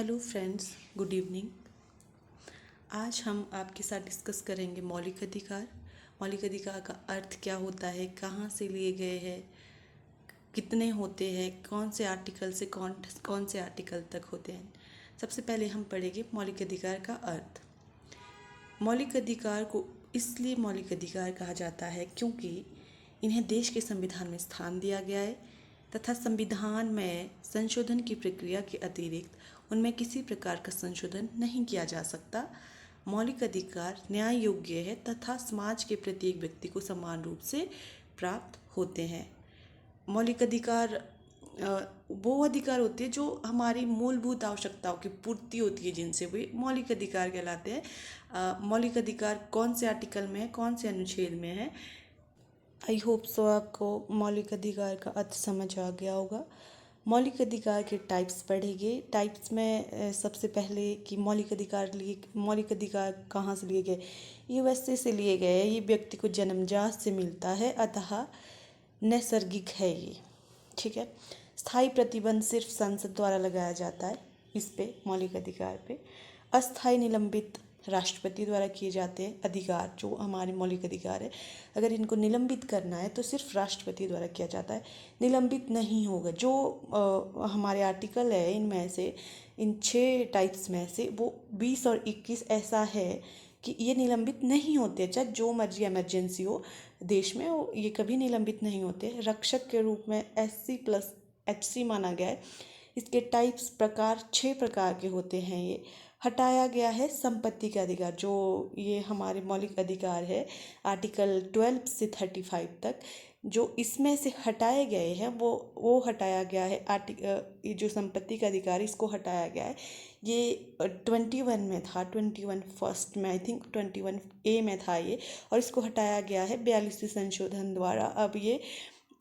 Hello friends, good evening. आज हम आपके साथ डिस्कस करेंगे मौलिक अधिकार। मौलिक अधिकार का अर्थ क्या होता है, कहाँ से लिए गए हैं, कितने होते हैं, कौन से आर्टिकल से कौन से आर्टिकल तक होते हैं। सबसे पहले हम पढ़ेंगे मौलिक अधिकार का अर्थ। मौलिक अधिकार को इसलिए मौलिक अधिकार कहा जाता है क्योंकि इन्हें देश के संविधान में स्थान दिया गया है तथा संविधान में संशोधन की प्रक्रिया के अतिरिक्त उनमें किसी प्रकार का संशोधन नहीं किया जा सकता। मौलिक अधिकार न्याय योग्य है तथा समाज के प्रत्येक व्यक्ति को समान रूप से प्राप्त होते हैं। मौलिक अधिकार वो अधिकार होते हैं जो हमारी मूलभूत आवश्यकताओं की पूर्ति होती है, जिनसे वे मौलिक अधिकार कहलाते हैं। मौलिक अधिकार कौन से आर्टिकल में है, कौन से अनुच्छेद में है। आई होप सो आपको मौलिक अधिकार का अर्थ समझ आ गया होगा। मौलिक अधिकार के टाइप्स पढ़ेंगे। टाइप्स में सबसे पहले कि मौलिक अधिकार कहाँ से लिए गए। यूएसए से लिए गए। ये व्यक्ति को जन्मजात से मिलता है, अतः नैसर्गिक है ये, ठीक है। स्थायी प्रतिबंध सिर्फ संसद द्वारा लगाया जाता है इस पे, मौलिक अधिकार पे। अस्थायी निलंबित राष्ट्रपति द्वारा किए जाते हैं अधिकार, जो हमारे मौलिक अधिकार है। अगर इनको निलंबित करना है तो सिर्फ राष्ट्रपति द्वारा किया जाता है, निलंबित नहीं होगा। जो हमारे आर्टिकल है इनमें से, इन 6 टाइप्स में से वो 20 और 21 ऐसा है कि ये निलंबित नहीं होते, चाहे जो मर्जी इमरजेंसी हो देश में, वो ये कभी निलंबित नहीं होते। रक्षक के रूप में SC+HC माना गया है। इसके टाइप्स प्रकार 6 प्रकार के होते हैं। ये हटाया गया है संपत्ति का अधिकार, जो ये हमारे मौलिक अधिकार है आर्टिकल 12 से 35 तक। जो इसमें से हटाए गए हैं वो हटाया गया है। ये जो संपत्ति का अधिकार, इसको हटाया गया है। ये 21 में था, 21 फर्स्ट में, आई थिंक 21A में था ये, और इसको हटाया गया है 42वें संशोधन द्वारा। अब ये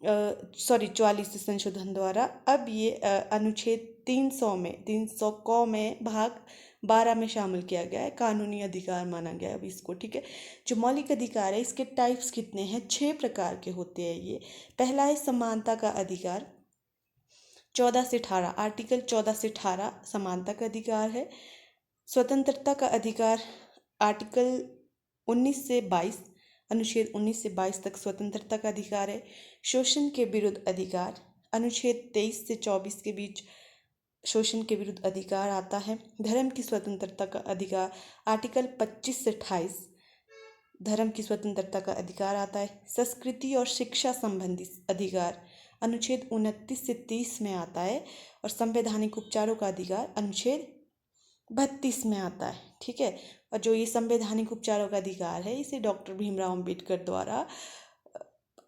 44वें संशोधन द्वारा अब ये अनुच्छेद 300 क में भाग 12 में शामिल किया गया है, कानूनी अधिकार माना गया है अब इसको, ठीक है। जो मौलिक अधिकार है इसके टाइप्स कितने हैं, 6 प्रकार के होते हैं ये। पहला है समानता का अधिकार, 14 से 18, आर्टिकल 14 से 18 समानता का अधिकार है। स्वतंत्रता का अधिकार, आर्टिकल 19 से 22, अनुच्छेद 19 से 22 तक स्वतंत्रता का अधिकार है। शोषण के विरुद्ध अधिकार, अनुच्छेद 23 से 24 के बीच शोषण के विरुद्ध अधिकार आता है। धर्म की स्वतंत्रता का अधिकार, आर्टिकल 25 से 28 धर्म की स्वतंत्रता का अधिकार आता है। संस्कृति और शिक्षा संबंधी अधिकार, अनुच्छेद 29 से 30 में आता है। और संवैधानिक उपचारों का अधिकार अनुच्छेद 32 में आता है, ठीक है। और जो ये संवैधानिक उपचारों का अधिकार है, इसे डॉक्टर भीमराव अंबेडकर द्वारा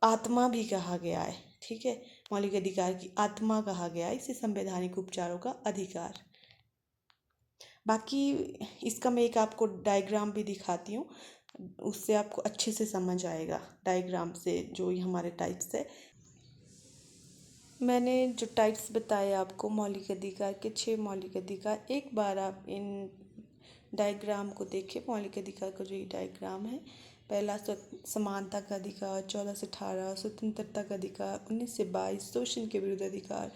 आत्मा भी कहा गया है, ठीक है। मौलिक अधिकार की आत्मा कहा गया है इसे, संवैधानिक उपचारों का अधिकार। बाकी इसका मैं एक आपको डायग्राम भी दिखाती हूँ, उससे आपको अच्छे से समझ आएगा डायग्राम से जो ये हमारे टाइप्स है। मैंने जो टाइप्स बताए आपको मौलिक अधिकार के, 6 मौलिक अधिकार, एक बार आप इन डायग्राम को देखिए। मौलिक अधिकार का जो ये डायग्राम है, पहला समानता का अधिकार 14 से 18, स्वतंत्रता का अधिकार 19 से 22, शोषण के विरुद्ध अधिकार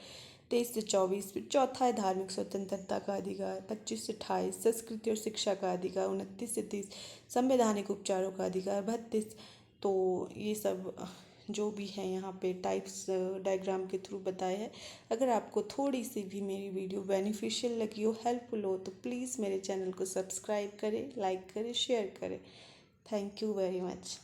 23 से 24, फिर चौथा है धार्मिक स्वतंत्रता का अधिकार 25 से 28, संस्कृति और शिक्षा का अधिकार 29 से 30, संवैधानिक उपचारों का अधिकार 32। तो ये सब जो भी है यहाँ पे टाइप्स डायग्राम के थ्रू बताए हैं। अगर आपको थोड़ी सी भी मेरी वीडियो बेनिफिशियल लगी हो, हेल्पफुल हो, तो प्लीज़ मेरे चैनल को सब्सक्राइब करें, लाइक करें, शेयर करें। Thank you very much.